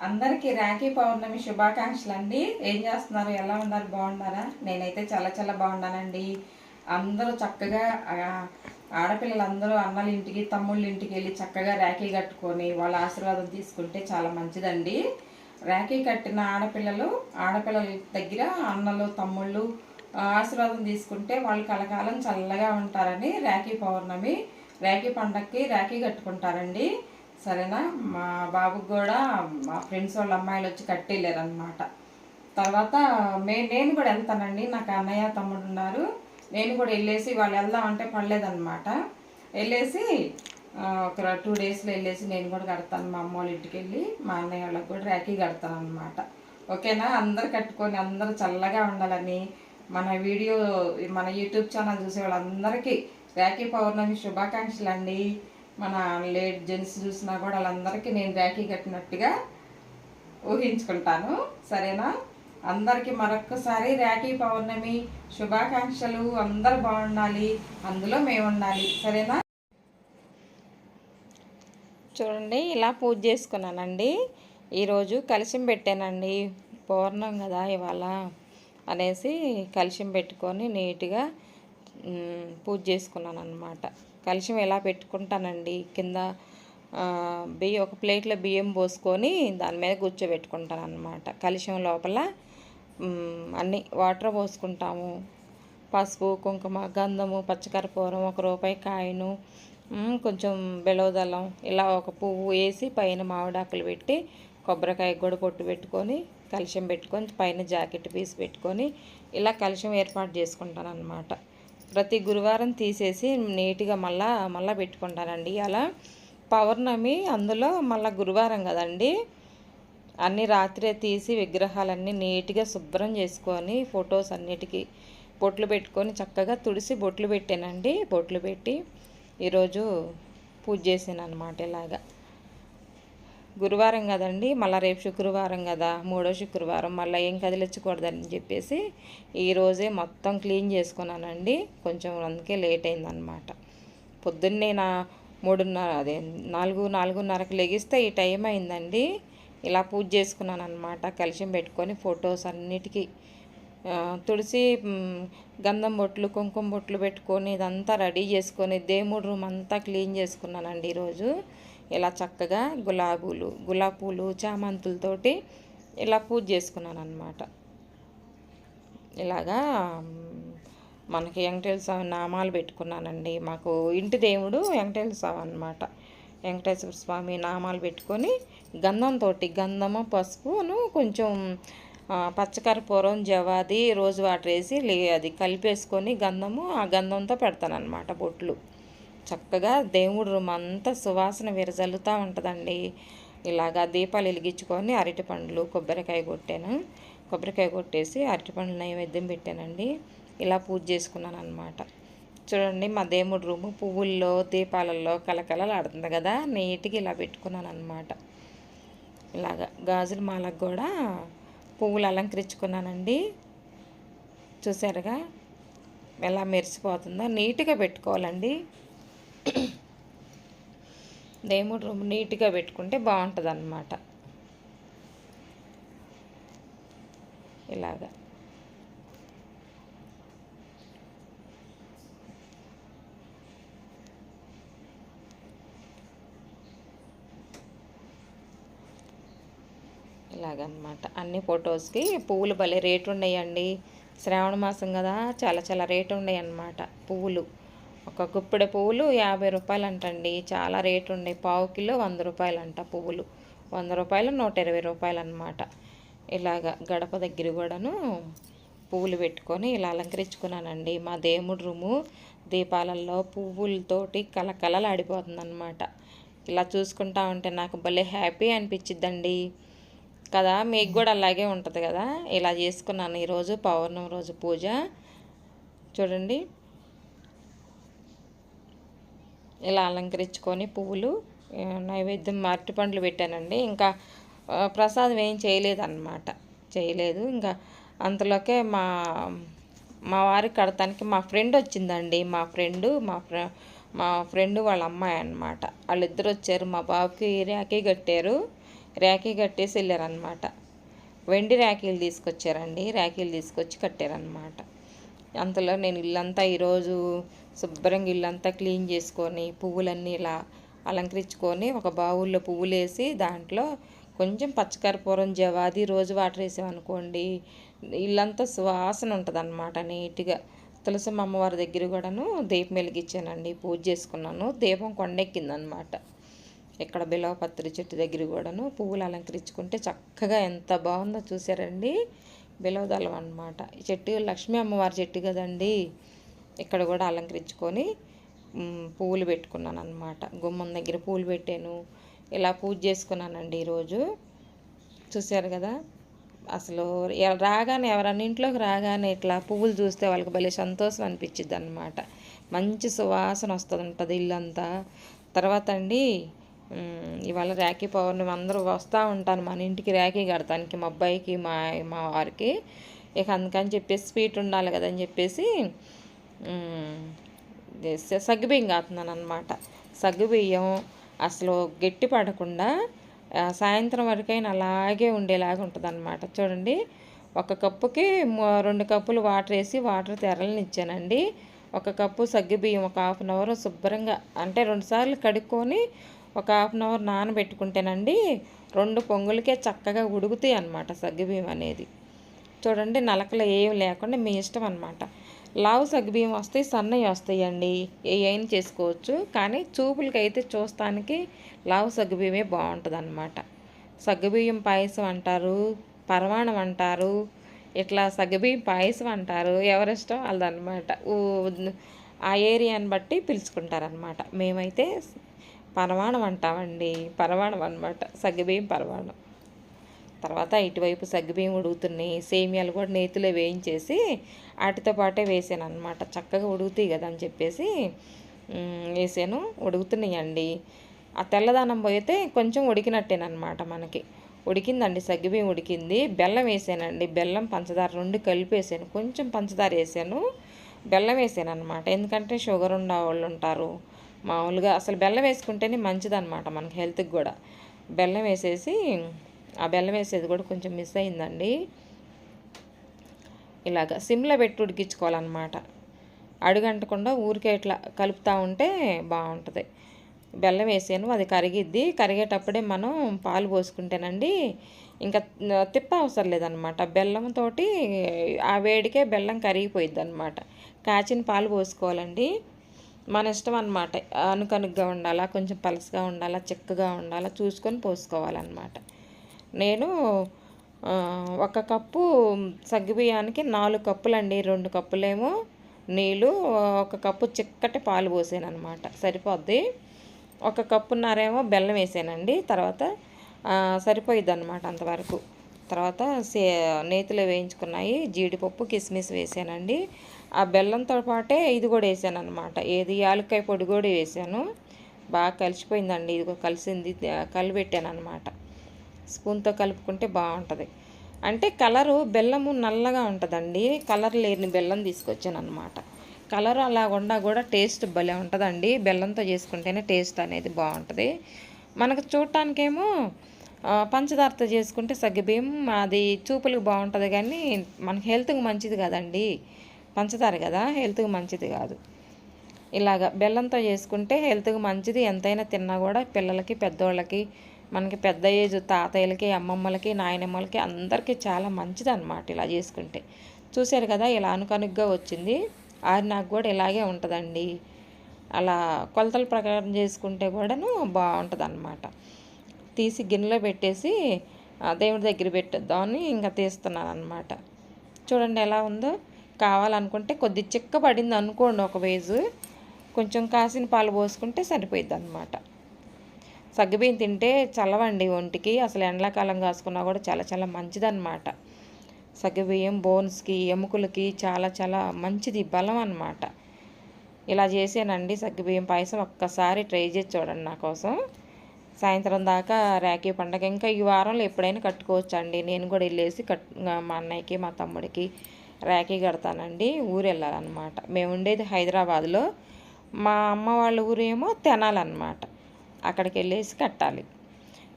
అందరికీ రాఖీ పౌర్ణమి శుభాకాంక్షలు అండి. ఏం చేస్తున్నారు? ఎలా ఉన్నారు? బాగున్నారా? నేనైతే చాలా చాలా బాగున్నానండి. అందరూ చక్కగా ఆడపిల్లలందరూ అన్నల ఇంటికి తమ్ముళ్ళ ఇంటికి వెళ్ళి చక్కగా రాఖీ కట్టుకొని వాళ్ళ ఆశీర్వాదం తీసుకుంటే చాలా మంచిదండి. రాఖీ కట్టిన ఆడపిల్లల దగ్గర అన్నలు తమ్ముళ్ళు ఆశీర్వాదం తీసుకుంటే వాళ్ళు కలకాలం చల్లగా ఉంటారని రాఖీ పండగకి రాఖీ కట్టుకుంటారండి. సరేనా? మా బాబుకి కూడా మా ఫ్రెండ్స్ వాళ్ళ అమ్మాయిలు వచ్చి కట్టెళ్ళారు అనమాట. తర్వాత నేను కూడా వెళ్తానండి. నాకు అన్నయ్య తమ్ముడు ఉన్నారు. నేను కూడా వెళ్ళేసి వాళ్ళు వెళ్దామంటే పడలేదన్నమాట. వెళ్ళేసి ఒక 2 డేస్లో వెళ్ళేసి నేను కూడా కడతాను. మా అమ్మ వాళ్ళ ఇంటికి వెళ్ళి మా అన్నయ్య వాళ్ళకి కూడా రాఖీ కడతాను అనమాట. ఓకేనా? అందరు కట్టుకొని అందరూ చల్లగా ఉండాలని మన యూట్యూబ్ ఛానల్ చూసే వాళ్ళందరికీ రాఖీ పౌర్ణమి శుభాకాంక్షలు అండి. మన జెంట్స్ చూసినా కూడా వాళ్ళందరికీ నేను రాఖీ కట్టినట్టుగా ఊహించుకుంటాను. సరేనా? అందరికీ మరొక్కసారి రాఖీ పౌర్ణమి శుభాకాంక్షలు. అందరూ బాగుండాలి, అందులో మేము ఉండాలి. సరేనా? చూడండి, ఇలా పూజ చేసుకున్నానండి. ఈరోజు కలశం పెట్టానండి. పౌర్ణం కదా ఇవాళ అనేసి కలశం పెట్టుకొని నీట్గా పూజ చేసుకున్నాను అన్నమాట. కలశం ఎలా పెట్టుకుంటానండి, కింద ఒక ప్లేట్లో బియ్యం పోసుకొని దాని మీద కూర్చోబెట్టుకుంటాను అన్నమాట. కలశం లోపల అన్నీ వాటర్ పోసుకుంటాము. పసుపు, కుంకుమ, గంధము, పచ్చకర్పూరం, 1 రూపాయి కాయను, కొంచెం బెలవదళం, ఇలా ఒక పువ్వు వేసి పైన మామిడాకులు పెట్టి కొబ్బరికాయ కూడా పొట్టు పెట్టుకొని కలశం పెట్టుకొని పైన జాకెట్ పీస్ పెట్టుకొని ఇలా కలశం ఏర్పాటు చేసుకుంటాను అన్నమాట. ప్రతి గురువారం తీసేసి నీట్గా మళ్ళా పెట్టుకుంటానండి. అలా పౌర్ణమి అందులో మళ్ళీ గురువారం కదండి, అన్నీ రాత్రే తీసి విగ్రహాలన్నీ నీట్గా శుభ్రం చేసుకొని ఫొటోస్ అన్నిటికీ బొట్లు పెట్టుకొని చక్కగా తుడిసి బొట్లు పెట్టానండి. బొట్లు పెట్టి ఈరోజు పూజ చేసాను అనమాట. ఇలాగా గురువారం కదండి, మళ్ళీ రేపు శుక్రవారం కదా, 3వ శుక్రవారం మళ్ళీ ఏం కదిలించకూడదని చెప్పేసి ఈరోజే మొత్తం క్లీన్ చేసుకున్నానండి. కొంచెం అందుకే లేట్ అయిందనమాట. పొద్దున్నే 4:30కి లెగిస్తే ఈ టైం అయిందండి. ఇలా పూజ చేసుకున్నాను అనమాట. కలశం పెట్టుకొని ఫొటోస్ అన్నిటికీ తుడిసి గంధం బొట్లు, కుంకుమ బొట్లు పెట్టుకొని ఇదంతా రెడీ చేసుకొని దేవుడి రూమ్ అంతా క్లీన్ చేసుకున్నానండి ఈరోజు. ఇలా చక్కగా గులాబీ పూలు, చామంతులతోటి ఇలా పూజ చేసుకున్నాను అన్నమాట. ఇలాగా మనకి వెంకటేశ్వర స్వామి నామాలు పెట్టుకున్నానండి. మాకు ఇంటి దేవుడు వెంకటేశ్వర స్వామి అన్నమాట. వెంకటేశ్వర స్వామి నామాలు పెట్టుకొని గంధము, పసుపును కొంచెం పచ్చకర్పూరం, జవాది, రోజు వాటర్ వేసి అది కలిపేసుకొని ఆ గంధంతో పెడతానన్నమాట బొట్లు. చక్కగా దేవుడి రూమ్ అంతా సువాసన విరజల్లుతూ ఉంటుందండి. ఇలాగా దీపాలు వెలిగించుకొని అరటిపండ్లు, కొబ్బరికాయ కొట్టేసి అరటిపండ్లు నైవేద్యం పెట్టానండి. ఇలా పూజ చేసుకున్నాను అనమాట. చూడండి, మా దేవుడి రూము పువ్వుల్లో దీపాలలో కలకలలాడుతుంది కదా, నీట్గా ఇలా పెట్టుకున్నాను అనమాట. ఇలాగా గాజుల మాలకు కూడా పువ్వులు అలంకరించుకున్నానండి. చూసారుగా ఎలా మెరిసిపోతుందో. నీట్గా పెట్టుకోవాలండి. దేవుడి రూమ్ నీట్గా పెట్టుకుంటే బాగుంటుంది అన్నమాట. ఇలాగా ఇలాగనమాట. అన్ని ఫొటోస్కి పువ్వులు భలే రేటు ఉన్నాయండి. శ్రావణ మాసం కదా, చాలా చాలా రేటు ఉన్నాయి అన్నమాట. పువ్వులు ఒక గుప్పెడు పువ్వులు 50 రూపాయలు అంటండి. చాలా రేటు ఉన్నాయి. పావు కిలో 100 రూపాయలు అంట పువ్వులు. 100 రూపాయలు, 120 రూపాయలు అన్నమాట. ఇలాగ గడప దగ్గర కూడాను పువ్వులు పెట్టుకొని ఇలా అలంకరించుకున్నానండి. మా దేవుడి రూము దీపాలలో పువ్వులతోటి కలకలలాడిపోతుంది అన్నమాట. ఇలా చూసుకుంటా ఉంటే నాకు భలే హ్యాపీ అనిపించిద్దండి కదా. మీకు కూడా అలాగే ఉంటుంది కదా. ఇలా చేసుకున్నాను ఈరోజు పౌర్ణమి రోజు పూజ. చూడండి, ఇలా అలంకరించుకొని పువ్వులు నైవేద్యం అరటిపండ్లు పెట్టానండి. ఇంకా ప్రసాదం ఏం చేయలేదు. ఇంకా అంతలోకే మా వారికి కడతానికి మా ఫ్రెండ్ వచ్చిందండి. మా ఫ్రెండ్ వాళ్ళ అమ్మాయి అన్నమాట. వాళ్ళిద్దరు వచ్చారు. మా బాబుకి రాఖీ కట్టారు. ర్యాకీ కట్టేసి వెళ్ళారనమాట. వెండి ర్యాకీలు తీసుకొచ్చారండి, ర్యాకీలు తీసుకొచ్చి కట్టారనమాట. అంతలో నేను ఇల్లంతా ఈరోజు శుభ్రంగా ఇల్లంతా క్లీన్ చేసుకొని పువ్వులన్నీ ఇలా అలంకరించుకొని ఒక బావుల్లో పువ్వులు వేసి దాంట్లో కొంచెం పచ్చకర్పూరం, జవాది, రోజు వాటర్ వేసామనుకోండి ఇల్లంతా సువాసన ఉంటుంది అన్నమాట నీట్గా. తులసమ్మ అమ్మవారి దగ్గర కూడాను దీపం వెలిగించానండి, పూజ చేసుకున్నాను. దీపం కొండెక్కిందనమాట. ఇక్కడ బిలవపత్రి చెట్టు దగ్గర కూడాను పువ్వులు అలంకరించుకుంటే చక్కగా ఎంత బాగుందో చూసారండి. బిలవదళం అనమాట. ఈ చెట్టు లక్ష్మీ అమ్మవారి చెట్టు కదండి. ఇక్కడ కూడా అలంకరించుకొని పువ్వులు పెట్టుకున్నాను అనమాట. గుమ్మం దగ్గర పువ్వులు పెట్టాను. ఇలా పూజ చేసుకున్నానండి ఈరోజు. చూశారు కదా, అసలు రాగానే ఎవరన్నా ఇంట్లోకి రాగానే ఇట్లా పువ్వులు చూస్తే వాళ్ళకి భలే సంతోషం అనిపించిద్ది అనమాట. మంచి సువాసన వస్తుంది ఇల్లంతా. తర్వాత అండి ఇవాళ రాఖీ పౌర్ణమి, అందరూ వస్తూ ఉంటాను మన ఇంటికి రాఖీ కడతానికి, మా అబ్బాయికి మా వారికి. ఇక అందుకని చెప్పేసి స్వీట్ ఉండాలి కదని చెప్పేసి సగ్గుబియ్యం కాస్తున్నాను అనమాట. సగ్గుబియ్యం అసలు గట్టి పడకుండా సాయంత్రం వరకైనా అలాగే ఉండేలాగా ఉంటుంది అనమాట. చూడండి, ఒక కప్పుకి 2 కప్పులు వాటర్ వేసి వాటర్ తెరలని ఇచ్చానండి. ఒక కప్పు సగ్గుబియ్యం ఒక 1/2 అవర్ శుభ్రంగా, అంటే 2 సార్లు కడుక్కొని ఒక 1/2 అవర్ నానబెట్టుకుంటేనండి 2 పొంగులకే చక్కగా ఉడుకుతాయి అన్నమాట సగ్గుబియ్యం అనేది. చూడండి, నలకలు ఏమి లేకుండా మీ ఇష్టం అనమాట. లావు సగ్గుబియ్యం వస్తాయి, సన్నవి వస్తాయండి, ఏ అయినా చేసుకోవచ్చు. కానీ చూపులకైతే చూస్తానికి లావు సగ్గుబియ్యమే బాగుంటుంది అనమాట. సగ్గుబియ్యం పాయసం అంటారు, పరమాణం అంటారు, ఇట్లా సగ్గుబియ్యం పాయసం అంటారు. ఎవరిష్టం వాళ్ళదనమాట. ఆ ఏరియాని బట్టి పిలుచుకుంటారనమాట. మేమైతే పరమాణం అంటామండి, పరమాణం అనమాట, సగ్గుబియ్యం పరమాణం. తర్వాత ఇటువైపు సగ్గుబియ్యం ఉడుకుతున్నాయి. సేమియాలు కూడా నేతిలో వేయించేసి వాటితో పాటే వేసాను అనమాట. చక్కగా ఉడుకుతాయి కదా అని చెప్పేసి వేసాను. ఉడుకుతున్నాయండి. ఆ తెల్లదానం పోయితే కొంచెం ఉడికినట్టేనమాట. మనకి ఉడికిందండి, సగ్గుబియ్యం ఉడికింది. బెల్లం వేసానండి, బెల్లం పంచదార 2 కలిపి వేసాను. కొంచెం పంచదార వేసాను, బెల్లం వేసాను అనమాట. ఎందుకంటే షుగర్ ఉన్న వాళ్ళు ఉంటారు. మామూలుగా అసలు బెల్లం వేసుకుంటేనే మంచిదన్నమాట మనకి హెల్త్కి కూడా. బెల్లం వేసేసి, ఆ బెల్లం వేసేది కూడా కొంచెం మిస్ అయిందండి. ఇలాగ సిమ్లో పెట్టి ఉడికించుకోవాలన్నమాట. అడుగంటకుండా ఊరికే ఇట్లా కలుపుతూ ఉంటే బాగుంటుంది. బెల్లం వేసాను, అది కరిగిద్ది. కరిగేటప్పుడే మనం పాలు పోసుకుంటేనండి ఇంకా తిప్ప అవసరం లేదనమాట. బెల్లంతో ఆ వేడికే బెల్లం కరిగిపోయిద్ది అనమాట. కాచిన పాలు పోసుకోవాలండి, మన ఇష్టం అనమాట. అనుకనుగ్గా ఉండాలా, కొంచెం పలసగా ఉండాలా, చిక్కగా ఉండాలా చూసుకొని పోసుకోవాలన్నమాట. నేను 1 కప్పు సగ్గుబియ్యానికి 4 కప్పులండి. 2 కప్పులేమో నీళ్ళు, 1 కప్పు చిక్కటి పాలు పోసాను అనమాట, సరిపోద్ది. 1 కప్పున్నరేమో బెల్లం వేసానండి. తర్వాత సరిపోయిద్ది అనమాట అంతవరకు. తర్వాత నేతిలో వేయించుకున్నాయి జీడిపప్పు, కిస్మిస్ వేసానండి. ఆ బెల్లంతో పాటే ఇది కూడా వేసాను అనమాట. ఏది యాలక్కాయ పొడి కూడా వేసాను. బాగా కలిసిపోయిందండి. ఇది కలిసింది, కలిపెట్టాను అనమాట. స్పూన్తో కలుపుకుంటే బాగుంటుంది. అంటే కలరు బెల్లము నల్లగా ఉంటుందండి. కలర్ లేని బెల్లం తీసుకొచ్చాను అనమాట. కలర్ అలా ఉన్నా కూడా టేస్ట్ భలే ఉంటుందండి. బెల్లంతో చేసుకుంటేనే టేస్ట్ అనేది బాగుంటుంది. మనకు చూడటానికేమో పంచదారతో చేసుకుంటే సగ్గుబియ్యం అది చూపులకు బాగుంటుంది, కానీ మనకి హెల్త్కి మంచిది కదండి. పంచదార కదా, హెల్త్కి మంచిది కాదు. ఇలాగ బెల్లంతో చేసుకుంటే హెల్త్కి మంచిది. ఎంతైనా తిన్నా కూడా పిల్లలకి, పెద్దోళ్ళకి, మనకి పెద్ద ఏజ్ తాతయ్యలకి, అమ్మమ్మలకి, నాయనమ్మలకి అందరికీ చాలా మంచిది అన్నమాట ఇలా చేసుకుంటే. చూశారు కదా, ఇలా అనుకనుగ్గా వచ్చింది. నాకు కూడా ఇలాగే ఉంటుందండి. అలా కొలతల ప్రకారం చేసుకుంటే కూడాను బాగుంటుంది అన్నమాట. తీసి గిన్నెలో పెట్టేసి దేవుడి దగ్గర పెట్టేద్దామని ఇంకా తీస్తున్నాను అనమాట. చూడండి ఎలా ఉందో. కావాలనుకుంటే కొద్ది చిక్క పడింది అనుకోండి, ఒక వేజు కొంచెం కాసిన పాలు పోసుకుంటే సరిపోయిద్ది అనమాట. సగ్గుబియ్యం తింటే చల్లవండి ఒంటికి. అసలు ఎండాకాలం కాసుకున్నా కూడా చాలా చాలా మంచిదన్నమాట. సగ్గుబియ్యం బోన్స్కి, ఎముకలకి చాలా చాలా మంచిది, బలం అన్నమాట. ఇలా చేసానండి సగ్గుబియ్యం పాయసం. ఒక్కసారి ట్రై చేసి చూడండి నా కోసం. సాయంత్రం దాకా రాఖీ పండగ ఇంకా ఈ వారంలో ఎప్పుడైనా కట్టుకోవచ్చు అండి. నేను కూడా వెళ్ళేసి మా అన్నయ్యకి, మా తమ్ముడికి రాఖీ కడతానండి. ఊరు వెళ్ళాలన్నమాట. మేము ఉండేది హైదరాబాద్లో, మా అమ్మ వాళ్ళ ఊరేమో తెనాలన్నమాట. అక్కడికి వెళ్ళేసి కట్టాలి.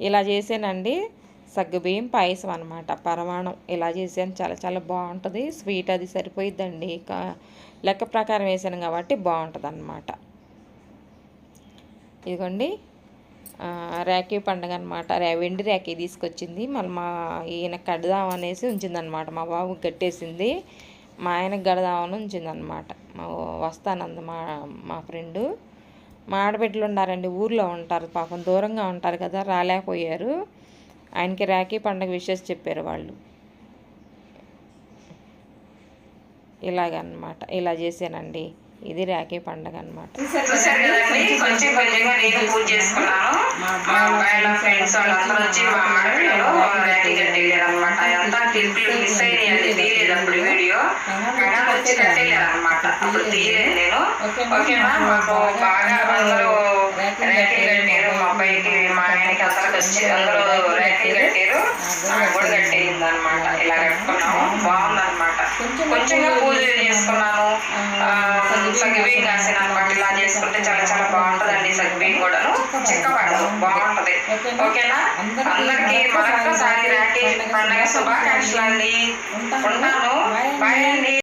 ఇలా చేసానండి సగ్గుబియ్యం పాయసం అనమాట, పరమాణం. ఇలా చేసాను, చాలా చాలా బాగుంటుంది. స్వీట్ అది సరిపోయిద్దండి, లెక్క ప్రకారం వేసాను కాబట్టి బాగుంటుంది అన్నమాట. ఇదిగోండి ర్యాకీ పండుగ అనమాట. వెండి ర్యాకీ తీసుకొచ్చింది, మళ్ళీ మా ఈయన కడదాం అనేసి ఉంచిందనమాట. మా బాబుకి కట్టేసింది, మా ఆయనకు కడదామని ఉంచిందనమాట. వస్తానంది మా ఫ్రెండు. మా ఆడబిడ్డలు ఉన్నారండి, ఊర్లో ఉంటారు, పాపం దూరంగా ఉంటారు కదా, రాలేకపోయారు. ఆయనకి ర్యాకీ పండుగ విషెస్ చెప్పారు వాళ్ళు. ఇలాగనమాట, ఇలా చేశానండి. ఇది ర్యాకీ పండుగ అనమాట. చూసారు కదండి, కొంచెం కొంచెంగా నేను పూజ చేసుకున్నాను. మా అబ్బాయిల ఫ్రెండ్స్ వాళ్ళందరూ వచ్చి మా ఆడపిల్లలు ర్యాకీ కట్టేయారు అనమాట. అంతా క్లిప్లు మిస్ అయినాయండి, తీయలేదు అప్పుడు వీడియో. అయినా వచ్చి కట్టేయారు అనమాట, అప్పుడు తీయలేదు నేను. ఓకేనా, మాకు బాగా అందరూ ర్యాకీ కట్టారు. మా అబ్బాయికి మా ఆయనకి అందరికి వచ్చి అందరూ ర్యాకీ కట్టారు. నాకు కూడా కట్టేయింది అనమాట. ఇలా కట్టుకున్నాము, బాగుందనమాట. కొంచెంగా పూజలు చేసుకున్నాను. సగ్గుబియ్యం కాసిన అనమాట. ఇలా చేసుకుంటే చాలా చాలా బాగుంటుందండి. సగ్గుబియ్యం కూడాను చిక్కపడదు, బాగుంటది. ఓకేనా, అందరికి మరొకసారి ర్యాకీ పండుగ శుభాకాంక్షలు అండి. ఉంటాను, బాయ్ అండి.